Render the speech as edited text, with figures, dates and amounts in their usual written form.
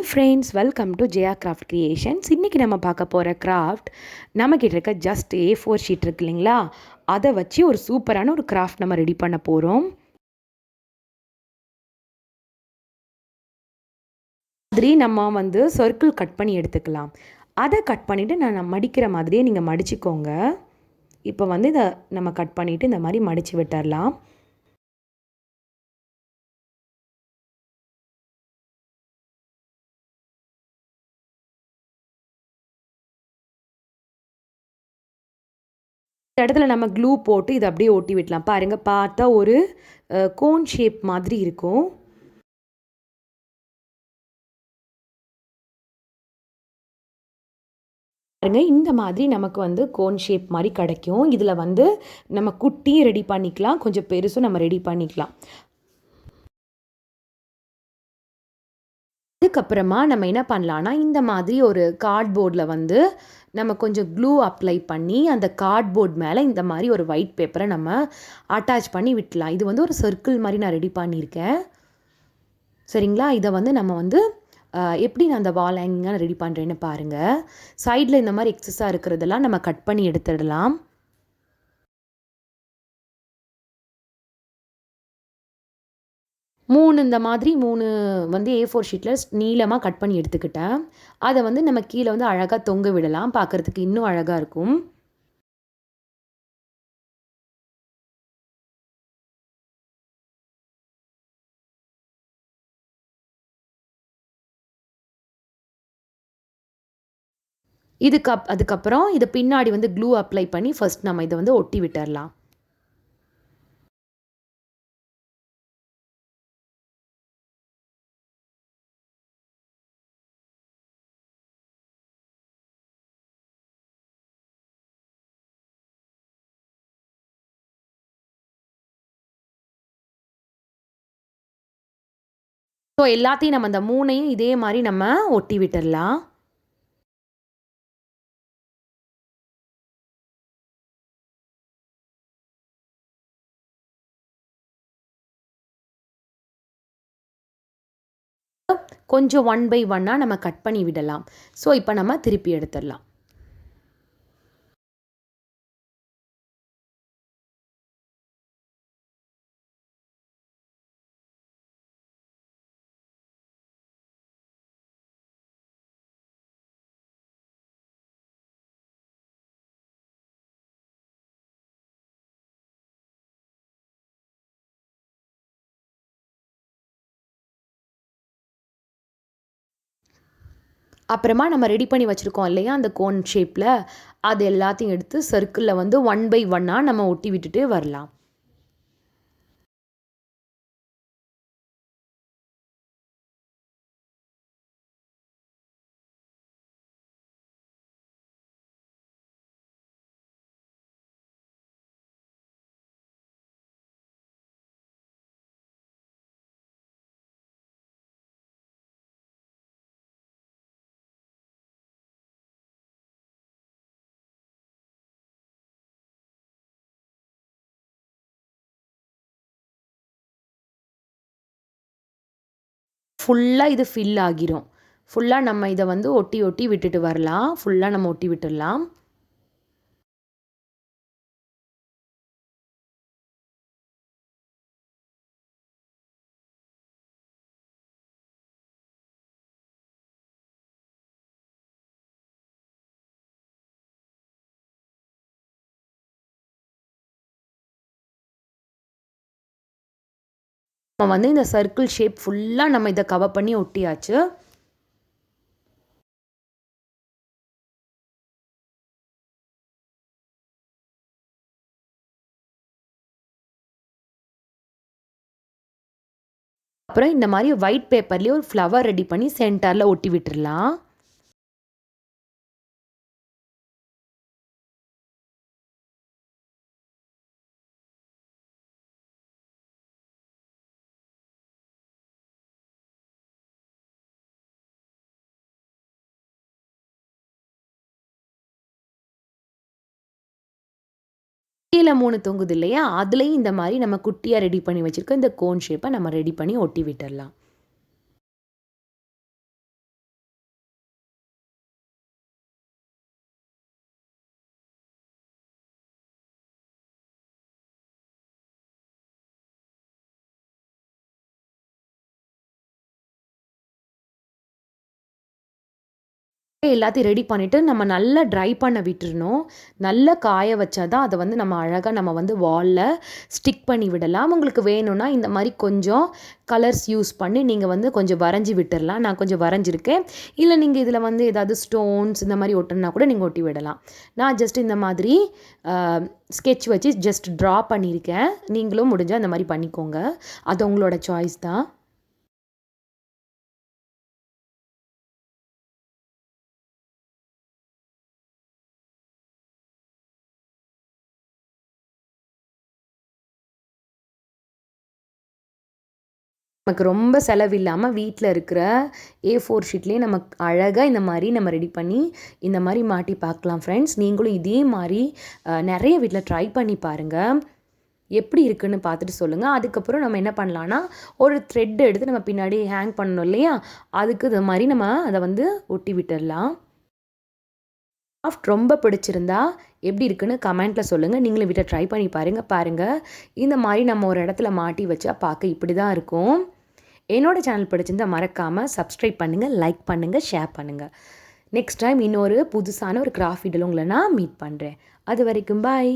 Friends, welcome to Jaya craft creations. இன்றைக்கி நம்ம பார்க்க போகிற கிராஃப்ட் நம்மக்கிட்ட இருக்க ஜஸ்ட் A4 ஷீட் இருக்கு இல்லைங்களா, அதை வச்சு ஒரு சூப்பரான ஒரு கிராஃப்ட் நம்ம ரெடி பண்ண போகிறோம். மாதிரி நம்ம சர்க்கிள் கட் பண்ணி எடுத்துக்கலாம். அதை கட் பண்ணிவிட்டு நான் மடிக்கிற மாதிரியே நீங்கள் மடிச்சுக்கோங்க. இப்போ இதை நம்ம கட் பண்ணிவிட்டு இந்த மாதிரி மடித்து விட்டுடலாம். இந்த இடத்துல நம்ம க்ளூ போட்டு இதை அப்படியே ஒட்டி விடலாம். பாருங்கள், பார்த்தா ஒரு கோன் ஷேப் மாதிரி இருக்கும். பாருங்க, இந்த மாதிரி நமக்கு கோன் ஷேப் மாதிரி கிடைக்கும். இதில் நம்ம குட்டியும் ரெடி பண்ணிக்கலாம், கொஞ்சம் பெருசும் நம்ம ரெடி பண்ணிக்கலாம். அதுக்கப்புறமா நம்ம என்ன பண்ணலான்னா, இந்த மாதிரி ஒரு கார்ட்போர்டில் நம்ம கொஞ்சம் க்ளூ அப்ளை பண்ணி அந்த கார்ட்போர்ட் மேலே இந்த மாதிரி ஒரு ஒயிட் பேப்பரை நம்ம அட்டாச் பண்ணி விட்டலாம். இது ஒரு சர்க்கிள் மாதிரி நான் ரெடி பண்ணியிருக்கேன். சரிங்களா? இதை நம்ம எப்படி நான் அந்த வால் ஹேங்கிங்காக ரெடி பண்ணுறேன்னு பாருங்கள். சைடில் இந்த மாதிரி எக்ஸஸாக இருக்கிறதெல்லாம் நம்ம கட் பண்ணி எடுத்துடலாம். இந்த மாதிரி 3 A4 ஷீட்டில் நீளமாக கட் பண்ணி எடுத்துக்கிட்டேன். அதை நம்ம கீழே அழகாக தொங்க விடலாம். பார்க்குறதுக்கு இன்னும் அழகாக இருக்கும். அதுக்கப்புறம் இது பின்னாடி க்ளூ அப்ளை பண்ணி ஃபர்ஸ்ட் நம்ம இதை ஒட்டி விட்டுடலாம். ஸோ எல்லாத்தையும் நம்ம அந்த 3ஐயும் இதே மாதிரி நம்ம ஒட்டி விட்டுடலாம். கொஞ்சம் 1 by 1 நம்ம கட் பண்ணி விடலாம். ஸோ இப்போ நம்ம திருப்பி எடுத்துடலாம். அப்புறமா நம்ம ரெடி பண்ணி வச்சுருக்கோம் இல்லையா அந்த கோன் ஷேப்பில், அது எல்லாத்தையும் எடுத்து சர்க்கிளில் 1 by 1 நம்ம ஒட்டி விட்டுட்டு வரலாம். ஃபுல்லாக இது ஃபில் ஆகிரும். ஃபுல்லாக நம்ம இதை ஒட்டி ஒட்டி விட்டுட்டு வரலாம். ஃபுல்லாக நம்ம ஒட்டி விட்டுடலாம். நம்ம இந்த சர்க்கிள் ஷேப் ஃபுல்லாக நம்ம இதை கவர் பண்ணி ஒட்டியாச்சு. அப்புறம் இந்த மாதிரி ஒயிட் பேப்பர்லேயே ஒரு ஃப்ளவர் ரெடி பண்ணி சென்டரில் ஒட்டி விட்டுடலாம். கீழே 3 தொங்குது இல்லையா, அதுலேயும் இந்த மாதிரி நம்ம குட்டியாக ரெடி பண்ணி வச்சுருக்க இந்த கோன் ஷேப்பை நம்ம ரெடி பண்ணி ஒட்டி விட்டுடலாம். எல்லாத்தையும் ரெடி பண்ணிவிட்டு நம்ம நல்லா ட்ரை பண்ண விட்டுறணும். நல்லா காய வச்சா தான் அதை வந்து நம்ம அழகாக நம்ம வந்து வாலில் ஸ்டிக் பண்ணி விடலாம். உங்களுக்கு வேணும்னா இந்த மாதிரி கொஞ்சம் கலர்ஸ் யூஸ் பண்ணி நீங்கள் வந்து கொஞ்சம் வரைஞ்சி விட்டுறலாம். நான் கொஞ்சம் வரைஞ்சிருக்கேன். இல்லை நீங்கள் இதில் வந்து ஏதாவது ஸ்டோன்ஸ் இந்த மாதிரி ஒட்டணுன்னா கூட நீங்கள் ஒட்டி விடலாம். நான் ஜஸ்ட் இந்த மாதிரி ஸ்கெட்ச் வச்சு ஜஸ்ட் ட்ரா பண்ணியிருக்கேன். நீங்களும் முடிஞ்சால் அந்த மாதிரி பண்ணிக்கோங்க. அது உங்களோட சாய்ஸ் தான். நமக்கு ரொம்ப செலவில்லாமல் வீட்டில் இருக்கிற A4 ஷீட்லேயே நம்ம அழகாக இந்த மாதிரி நம்ம ரெடி பண்ணி இந்த மாதிரி மாட்டி பார்க்கலாம் ஃப்ரெண்ட்ஸ். நீங்களும் இதே மாதிரி நிறைய வீட்டில் ட்ரை பண்ணி பாருங்கள். எப்படி இருக்குன்னு பார்த்துட்டு சொல்லுங்கள். அதுக்கப்புறம் நம்ம என்ன பண்ணலான்னா ஒரு த்ரெட் எடுத்து நம்ம பின்னாடி ஹேங் பண்ணணும் இல்லையா, அதுக்கு இது மாதிரி நம்ம அதை வந்து ஒட்டி விட்டுடலாம். கிராஃப்ட் ரொம்ப பிடிச்சிருந்தா எப்படி இருக்குன்னு கமெண்ட்டில் சொல்லுங்கள். நீங்களும் வீட்டை ட்ரை பண்ணி பாருங்கள். இந்த மாதிரி நம்ம ஒரு இடத்துல மாட்டி வச்சா பார்க்க இப்படி தான் இருக்கும். என்னோடய சேனல் பிடிச்சிருந்தா மறக்காமல் சப்ஸ்கிரைப் பண்ணுங்கள், லைக் பண்ணுங்கள், ஷேர் பண்ணுங்கள். நெக்ஸ்ட் டைம் இன்னொரு புதுசான ஒரு கிராஃப்ட் வீடியோவில் உங்களை நான் மீட் பண்ணுறேன். அது வரைக்கும் பாய்.